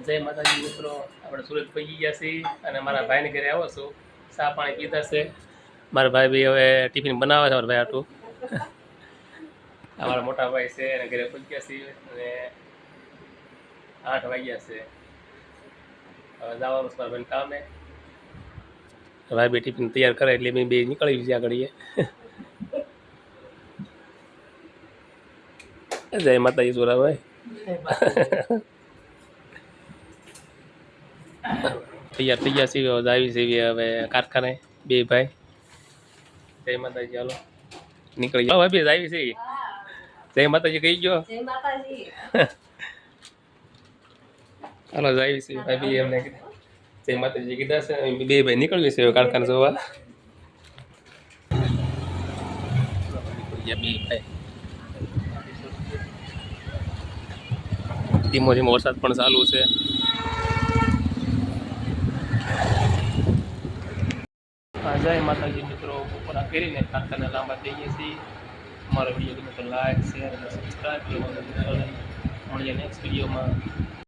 જય માતાજી મિત્રો, આપણે સુરત પહોંચી ગયા છીએ અને મારા ભાઈને ઘરે આવો છું. ચા પાણી પીધા છે. મારા ભાઈ બી હવે ટિફિન બનાવે છે. મારા ભાઈ આટલું અમારા મોટા ભાઈ છે એને ઘરે પહોંચ્યા છીએ અને 8 વાગ્યા છે. હવે જવાનું છે મારા ભાઈને કામે. ભાઈ બી ટિફિન તૈયાર કરે એટલે મેં બે નીકળી ગયા ઘડીએ. જય માતાજી સુરાભાઈ. તૈયાર થઈ ગયા છીએ, આવી છીએ હવે કારખાને બે ભાઈ. જય માતાજી. હાલો નીકળી જાઓ ભાઈ, આવી છે. જય માતાજી કહી ગયો. જય માતાજી. હાલો આવી છે ભાઈ, એમને જય માતાજી કીધા છે. બે ભાઈ નીકળવી છે કારખાને જોવા. બે ભાઈ ધીમો ધીમો વરસાદ પણ ચાલુ છે. જય માતાજી મિત્રો, બપોરા કરીને કારખાને લાંબા થઈ ગયા છીએ. અમારો વિડીયો ગમે તો લાઈક, શેર અને સબસ્ક્રાઈબ કરવાનું ભૂલતા નહીં. મળીએ નેક્સ્ટ વિડીયોમાં.